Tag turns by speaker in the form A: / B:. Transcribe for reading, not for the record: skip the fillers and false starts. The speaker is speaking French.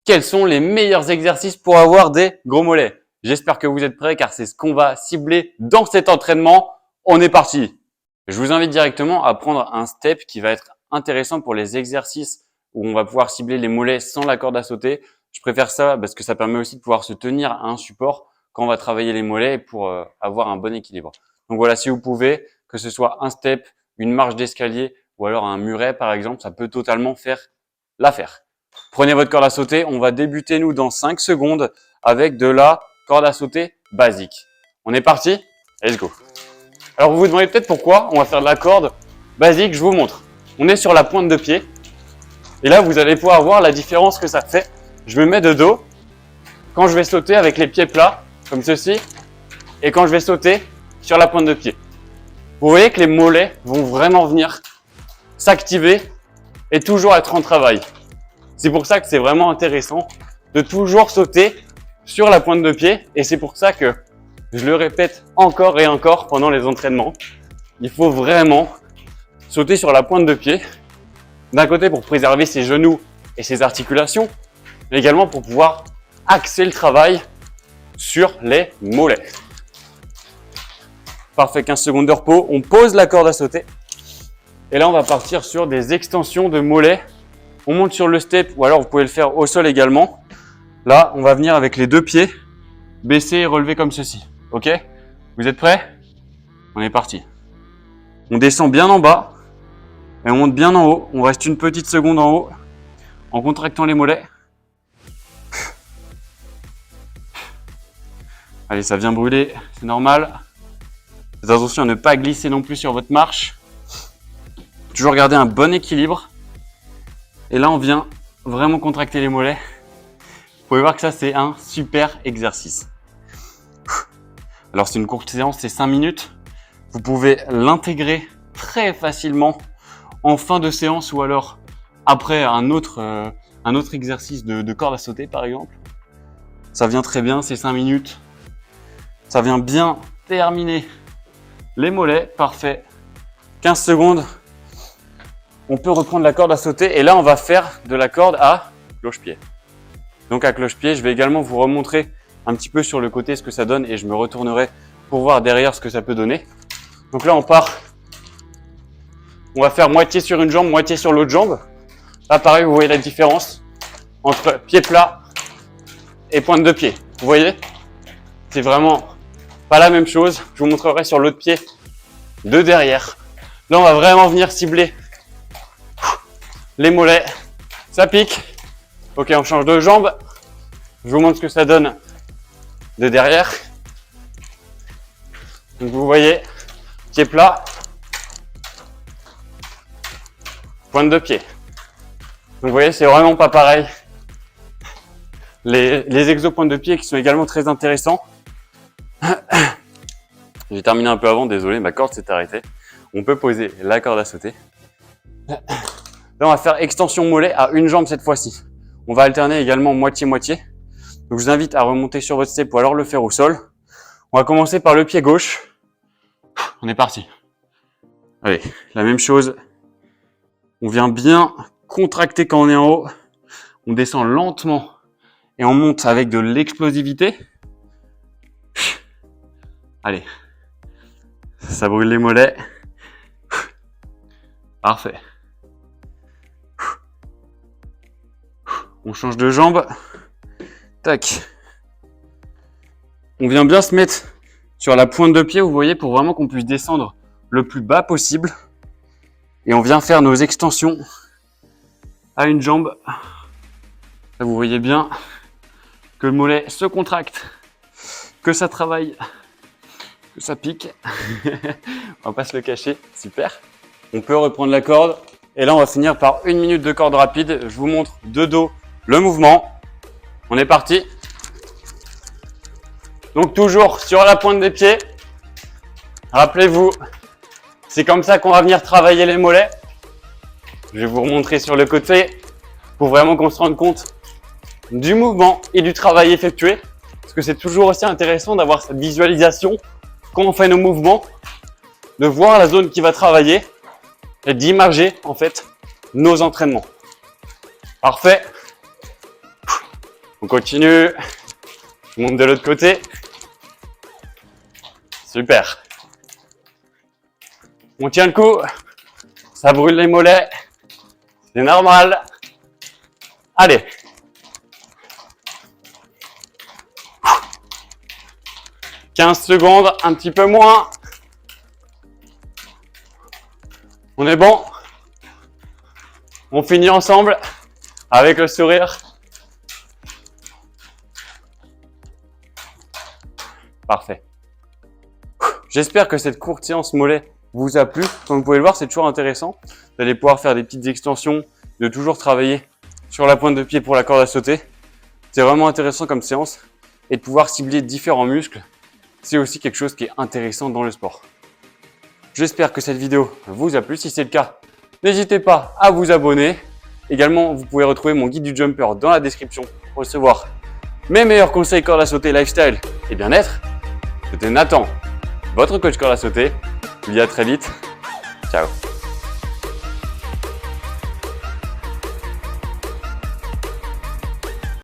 A: Quels sont les meilleurs exercices pour avoir des gros mollets? J'espère que vous êtes prêts car c'est ce qu'on va cibler dans cet entraînement. On est parti! Je vous invite directement à prendre un step qui va être intéressant pour les exercices où on va pouvoir cibler les mollets sans la corde à sauter. Je préfère ça parce que ça permet aussi de pouvoir se tenir à un support quand on va travailler les mollets pour avoir un bon équilibre. Donc voilà, si vous pouvez, que ce soit un step, une marche d'escalier ou alors un muret par exemple, ça peut totalement faire l'affaire. Prenez votre corde à sauter, on va débuter nous dans 5 secondes avec de la corde à sauter basique. On est parti? Let's go! Alors vous vous demandez peut-être pourquoi on va faire de la corde basique, je vous montre. On est sur la pointe de pied et là vous allez pouvoir voir la différence que ça fait. Je me mets de dos quand je vais sauter avec les pieds plats comme ceci et quand je vais sauter sur la pointe de pied. Vous voyez que les mollets vont vraiment venir s'activer et toujours être en travail. C'est pour ça que c'est vraiment intéressant de toujours sauter sur la pointe de pied et c'est pour ça que je le répète encore et encore pendant les entraînements. Il faut vraiment sauter sur la pointe de pied, d'un côté pour préserver ses genoux et ses articulations, mais également pour pouvoir axer le travail sur les mollets. Parfait, 15 secondes de repos, on pose la corde à sauter. Et là, on va partir sur des extensions de mollets. On monte sur le step ou alors vous pouvez le faire au sol également. Là, on va venir avec les deux pieds, baisser et relever comme ceci. Ok? Vous êtes prêts? On est parti. On descend bien en bas et on monte bien en haut. On reste une petite seconde en haut en contractant les mollets. Allez, ça vient brûler, c'est normal. Faites attention à ne pas glisser non plus sur votre marche. Toujours garder un bon équilibre. Et là, on vient vraiment contracter les mollets. Vous pouvez voir que ça, c'est un super exercice. Alors, c'est une courte séance, c'est 5 minutes. Vous pouvez l'intégrer très facilement en fin de séance ou alors après un autre exercice de corde à sauter, par exemple. Ça vient très bien, c'est 5 minutes. Ça vient bien terminer les mollets. Parfait. 15 secondes. On peut reprendre la corde à sauter et là, on va faire de la corde à cloche-pied. Donc à cloche-pied, je vais également vous remontrer un petit peu sur le côté ce que ça donne et je me retournerai pour voir derrière ce que ça peut donner. Donc là, on part. On va faire moitié sur une jambe, moitié sur l'autre jambe. Là, pareil, vous voyez la différence entre pied plat et pointe de pied. Vous voyez? C'est vraiment pas la même chose. Je vous montrerai sur l'autre pied de derrière. Là, on va vraiment venir cibler les mollets, ça pique. Ok, on change de jambe. Je vous montre ce que ça donne de derrière. Donc vous voyez, pied plat, pointe de pied. Donc vous voyez, c'est vraiment pas pareil. Les exos pointe de pied qui sont également très intéressants. J'ai terminé un peu avant, désolé, ma corde s'est arrêtée. On peut poser la corde à sauter. Là, on va faire extension mollet à une jambe cette fois-ci. On va alterner également moitié-moitié. Donc, je vous invite à remonter sur votre step ou alors le faire au sol. On va commencer par le pied gauche. On est parti. Allez, la même chose. On vient bien contracter quand on est en haut. On descend lentement et on monte avec de l'explosivité. Allez, ça brûle les mollets. Parfait. On change de jambe. Tac. On vient bien se mettre sur la pointe de pied, vous voyez, pour vraiment qu'on puisse descendre le plus bas possible. Et on vient faire nos extensions à une jambe. Là, vous voyez bien que le mollet se contracte, que ça travaille, que ça pique. On va pas se le cacher. Super. On peut reprendre la corde. Et là, on va finir par 1 minute de corde rapide. Je vous montre de dos le mouvement. On est parti. Donc toujours sur la pointe des pieds. Rappelez-vous, c'est comme ça qu'on va venir travailler les mollets. Je vais vous remontrer sur le côté pour vraiment qu'on se rende compte du mouvement et du travail effectué. Parce que c'est toujours aussi intéressant d'avoir cette visualisation quand on fait nos mouvements, de voir la zone qui va travailler et d'imager en fait nos entraînements. Parfait. On continue. On monte de l'autre côté. Super. On tient le coup. Ça brûle les mollets. C'est normal. Allez. « 15 secondes, un petit peu moins. On est bon. On finit ensemble avec le sourire. Parfait. J'espère que cette courte séance mollet vous a plu. Comme vous pouvez le voir, c'est toujours intéressant. Vous allez pouvoir faire des petites extensions, de toujours travailler sur la pointe de pied pour la corde à sauter. C'est vraiment intéressant comme séance. Et de pouvoir cibler différents muscles, c'est aussi quelque chose qui est intéressant dans le sport. J'espère que cette vidéo vous a plu. Si c'est le cas, n'hésitez pas à vous abonner. Également, vous pouvez retrouver mon guide du jumper dans la description pour recevoir mes meilleurs conseils corde à sauter, lifestyle et bien-être. C'était Nathan, votre coach corde à sauter. Je vous dis à très vite. Ciao.